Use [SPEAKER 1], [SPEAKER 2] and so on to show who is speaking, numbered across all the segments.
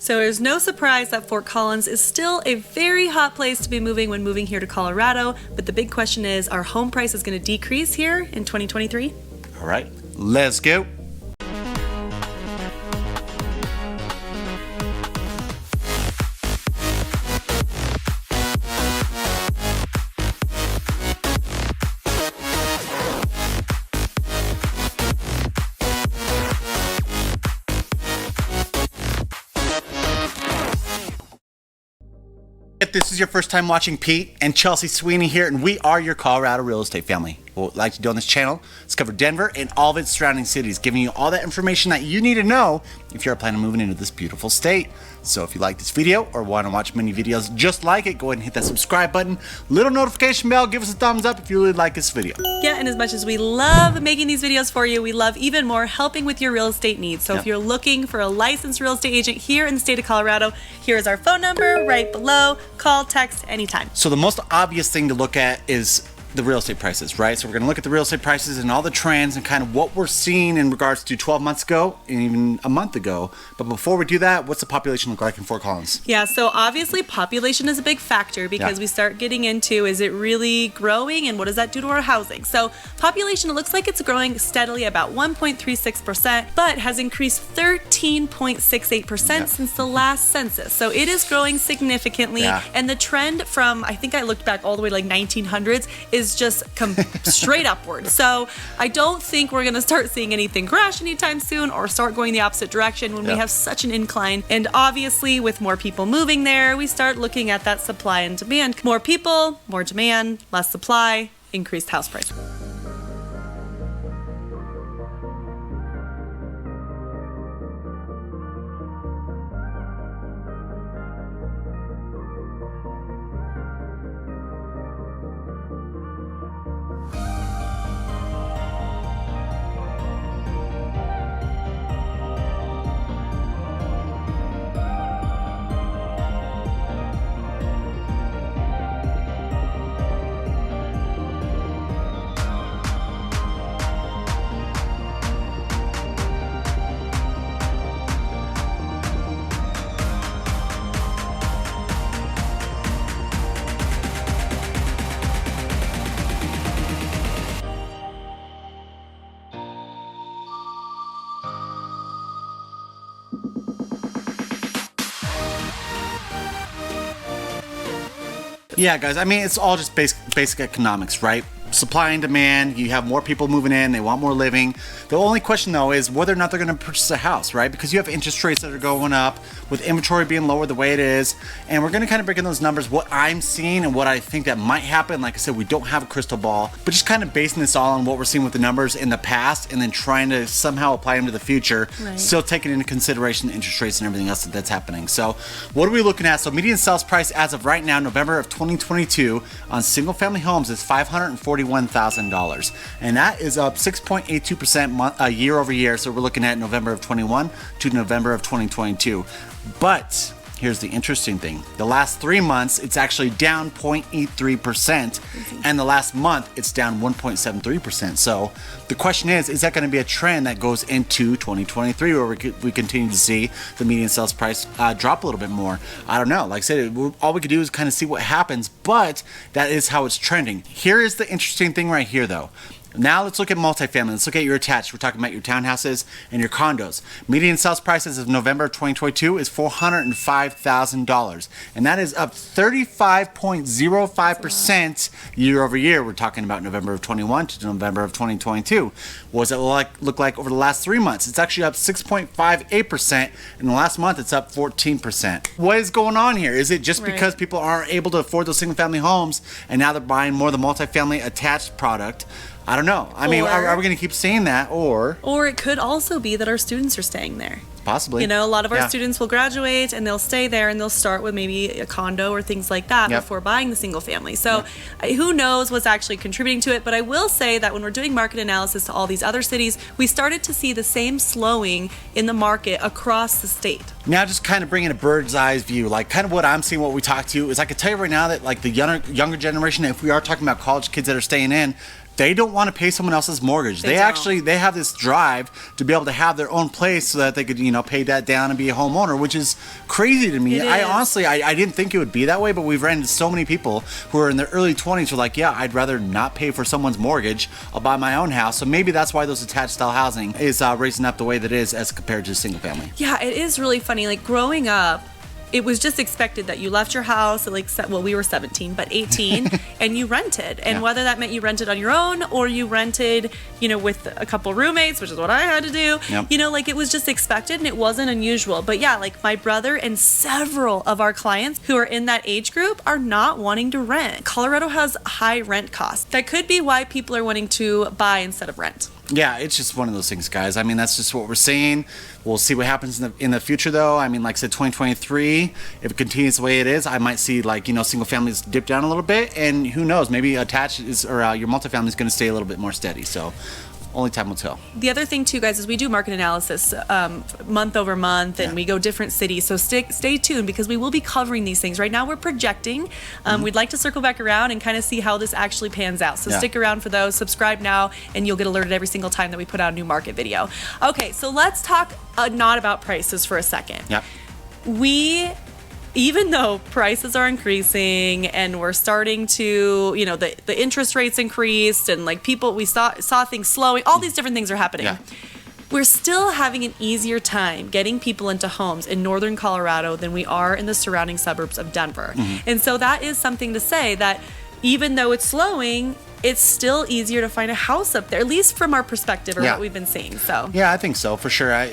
[SPEAKER 1] So there's no surprise that Fort Collins is still a very hot place to be moving when moving here to Colorado. But the big question is, are home prices going to decrease here in 2023?
[SPEAKER 2] All right, let's go. If this is your first time watching, Pete and Chelsea Sweeney here, and we are your Colorado real estate family. What we like to do on this channel is cover Denver and all of its surrounding cities, giving you all that information that you need to know if you're planning on moving into this beautiful state. So if you like this video or want to watch many videos just like it, go ahead and hit that subscribe button, little notification bell, give us a thumbs up if you really like this video.
[SPEAKER 1] Yeah, and as much as we love making these videos for you, we love even more helping with your real estate needs. So if you're looking for a licensed real estate agent here in the state of Colorado, here is our phone number right below. Call, text, anytime.
[SPEAKER 2] So the most obvious thing to look at is the real estate prices, right? So we're going to look at the real estate prices and all the trends and kind of what we're seeing in regards to 12 months ago and even a month ago. But before we do that, what's the population look like in Fort Collins?
[SPEAKER 1] Yeah, so obviously population is a big factor because we start getting into, is it really growing and what does that do to our housing? So population, it looks like it's growing steadily about 1.36%, but has increased 13.68% since the last census. So it is growing significantly. And the trend from, I think I looked back all the way to like 1900s, is just straight upward. So I don't think we're going to start seeing anything crash anytime soon or start going the opposite direction when we have such an incline. And obviously with more people moving there, we start looking at that supply and demand. More people, more demand, less supply, increased house price.
[SPEAKER 2] Yeah, guys, I mean, it's all just basic economics, right? Supply and demand, you have more people moving in, they want more living. The only question though is whether or not they're going to purchase a house, right? Because you have interest rates that are going up, with inventory being lower the way it is, and we're going to kind of break in those numbers, what I'm seeing and what I think that might happen. Like I said, we don't have a crystal ball, but just kind of basing this all on what we're seeing with the numbers in the past and then trying to somehow apply them to the future, still taking into consideration the interest rates and everything else that's happening. So what are we looking at? So median sales price as of right now, November of 2022, on single family homes is $541,000, and that is up 6.82% year over year. So we're looking at November of 21 to November of 2022. But here's the interesting thing. The last 3 months, it's actually down 0.83%, and the last month, it's down 1.73%. So the question is that going to be a trend that goes into 2023 where we continue to see the median sales price drop a little bit more? I don't know. Like I said, all we could do is kind of see what happens, but that is how it's trending. Here is the interesting thing right here, though. Now let's look at multifamily. Let's look at your attached. We're talking about your townhouses and your condos. Median sales prices of November of 2022 is $405,000, and that is up 35.05% year over year. We're talking about November of 21 to November of 2022. What does it look like over the last 3 months? It's actually up 6.58%. In the last month, it's up 14%. What is going on here? Is it just because people aren't able to afford those single family homes and now they're buying more of the multifamily attached product? I don't know. I mean, are we going to keep seeing that, or
[SPEAKER 1] it could also be that our students are staying there.
[SPEAKER 2] Possibly.
[SPEAKER 1] You know, a lot of our students will graduate and they'll stay there and they'll start with maybe a condo or things like that before buying the single family. So who knows what's actually contributing to it. But I will say that when we're doing market analysis to all these other cities, we started to see the same slowing in the market across the state.
[SPEAKER 2] Now just kind of bringing a bird's eye view, like kind of what I'm seeing, what we talk to, is I can tell you right now that like the younger generation, if we are talking about college kids that are staying in, they don't want to pay someone else's mortgage. They have this drive to be able to have their own place so that they could, pay that down and be a homeowner, which is crazy to me. I honestly, I didn't think it would be that way, but we've ran into so many people who are in their early 20s who are like, yeah, I'd rather not pay for someone's mortgage. I'll buy my own house. So maybe that's why those attached style housing is raising up the way that it is as compared to single family.
[SPEAKER 1] Yeah, it is really funny. Like growing up, it was just expected that you left your house at we were 17, but 18, and you rented. And whether that meant you rented on your own or you rented, with a couple roommates, which is what I had to do, it was just expected and it wasn't unusual. But yeah, like my brother and several of our clients who are in that age group are not wanting to rent. Colorado has high rent costs. That could be why people are wanting to buy instead of rent.
[SPEAKER 2] Yeah, it's just one of those things, guys. I mean, that's just what we're seeing. We'll see what happens in the future, though. I mean, like I said, 2023, if it continues the way it is, I might see, single families dip down a little bit. And who knows, maybe attached your multifamily is going to stay a little bit more steady. So only time will tell. The
[SPEAKER 1] other thing, too, guys, is we do market analysis month over month, and we go different cities. So stay tuned because we will be covering these things. Right now, we're projecting. We'd like to circle back around and kind of see how this actually pans out. So stick around for those. Subscribe now, and you'll get alerted every single time that we put out a new market video. Okay, so let's talk not about prices for a second.
[SPEAKER 2] Yeah.
[SPEAKER 1] Even though prices are increasing and we're starting to, the interest rates increased and we saw things slowing, all these different things are happening.
[SPEAKER 2] Yeah.
[SPEAKER 1] We're still having an easier time getting people into homes in northern Colorado than we are in the surrounding suburbs of Denver. And so that is something to say that even though it's slowing, it's still easier to find a house up there, at least from our perspective or what we've been seeing. So
[SPEAKER 2] yeah, I think so for sure. I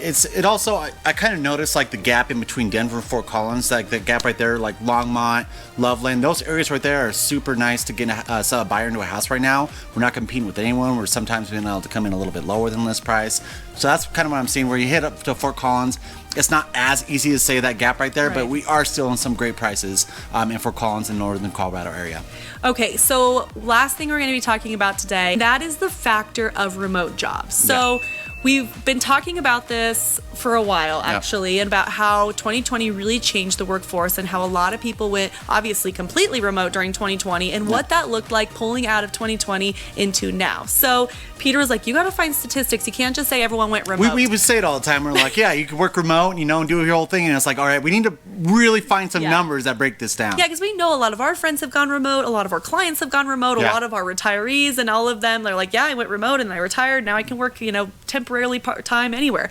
[SPEAKER 2] kind of noticed the gap in between Denver and Fort Collins, the gap right there, like Longmont, Loveland, those areas right there are super nice to get sell a buyer into a house right now. We're not competing with anyone. We're sometimes being able to come in a little bit lower than list price. So that's kind of what I'm seeing. Where you hit up to Fort Collins, it's not as easy to say that gap right there, but we are still in some great prices in Fort Collins and northern Colorado area.
[SPEAKER 1] Okay, so last thing we're going to be talking about today, that is the factor of remote jobs. So we've been talking about this for a while, actually, and about how 2020 really changed the workforce and how a lot of people went obviously completely remote during 2020 and what that looked like pulling out of 2020 into now. So Peter was like, you got to find statistics. You can't just say everyone went remote.
[SPEAKER 2] We would say it all the time. We're like, yeah, you can work remote, and do your whole thing. And it's like, all right, we need to really find some numbers that break this down.
[SPEAKER 1] Yeah, because we know a lot of our friends have gone remote. A lot of our clients have gone remote. A lot of our retirees and all of them, they're like, yeah, I went remote and I retired. Now I can work, temporarily part-time anywhere.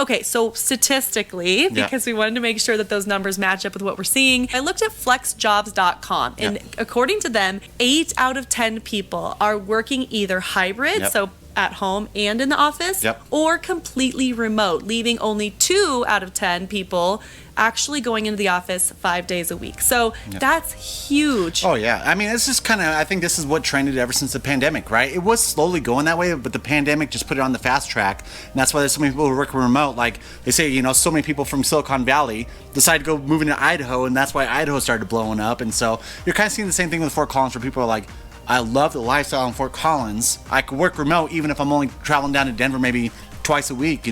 [SPEAKER 1] Okay, so statistically, because we wanted to make sure that those numbers match up with what we're seeing, I looked at flexjobs.com, and according to them, 8 out of 10 people are working either hybrid, so at home and in the office, or completely remote, leaving only 2 out of 10 people actually going into the office 5 days a week. So that's huge.
[SPEAKER 2] Oh, yeah. I mean, it's just I think this is what trended ever since the pandemic, right? It was slowly going that way, but the pandemic just put it on the fast track. And that's why there's so many people who work remote. Like they say, so many people from Silicon Valley decided to go move into Idaho, and that's why Idaho started blowing up. And so you're kind of seeing the same thing with Fort Collins, where people are like, I love the lifestyle in Fort Collins. I could work remote even if I'm only traveling down to Denver maybe twice a week,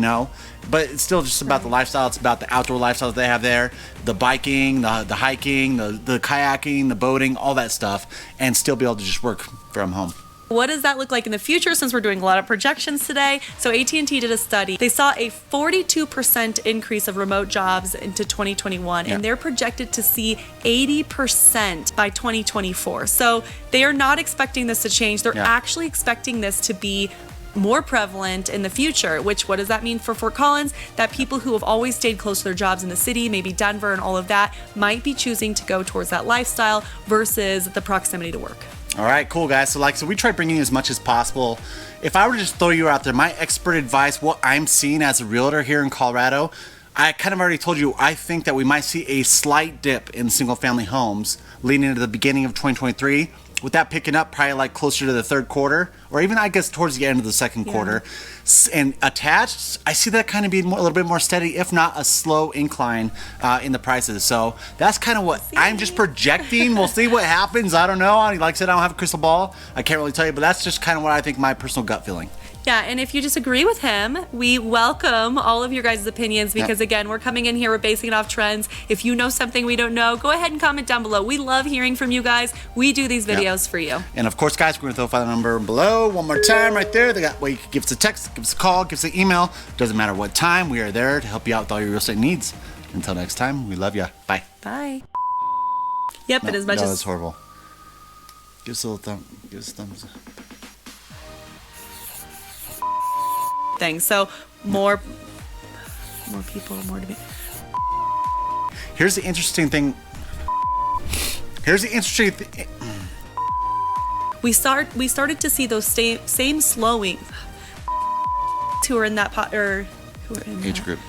[SPEAKER 2] but it's still just about the lifestyle. It's about the outdoor lifestyle that they have there, the biking, the hiking, the kayaking, the boating, all that stuff, and still be able to just work from home.
[SPEAKER 1] What does that look like in the future, since we're doing a lot of projections today? So AT&T did a study. They saw a 42% increase of remote jobs into 2021, and they're projected to see 80% by 2024. So they are not expecting this to change. They're actually expecting this to be more prevalent in the future, which what does that mean for Fort Collins? That people who have always stayed close to their jobs in the city, maybe Denver and all of that, might be choosing to go towards that lifestyle versus the proximity to work.
[SPEAKER 2] All right, cool, guys. So we try bringing you as much as possible. If I were to just throw you out there, my expert advice, what I'm seeing as a realtor here in Colorado, I kind of already told you, I think that we might see a slight dip in single-family homes leading into the beginning of 2023. With that picking up probably closer to the third quarter, or even I guess towards the end of the second quarter. And attached, I see that kind of being a little bit more steady, if not a slow incline in the prices. So that's kind of what I'm just projecting. We'll see what happens. I don't know. Like I said, I don't have a crystal ball. I can't really tell you, but that's just kind of what I think, my personal gut feeling.
[SPEAKER 1] Yeah, and if you disagree with him, we welcome all of your guys' opinions because, again, we're coming in here, we're basing it off trends. If you know something we don't know, go ahead and comment down below. We love hearing from you guys. We do these videos for you.
[SPEAKER 2] And of course, guys, we're going to throw the number below one more time right there. They got where you can give us a text, give us a call, give us an email. Doesn't matter what time. We are there to help you out with all your real estate needs. Until next time, we love you. Bye.
[SPEAKER 1] Bye. Yep, and as much as...
[SPEAKER 2] that's horrible. Give us a little thumb. Give us a thumbs up.
[SPEAKER 1] Thing. So more people, more to be.
[SPEAKER 2] Here's the interesting thing.
[SPEAKER 1] We started to see those same slowing who are in that age
[SPEAKER 2] group.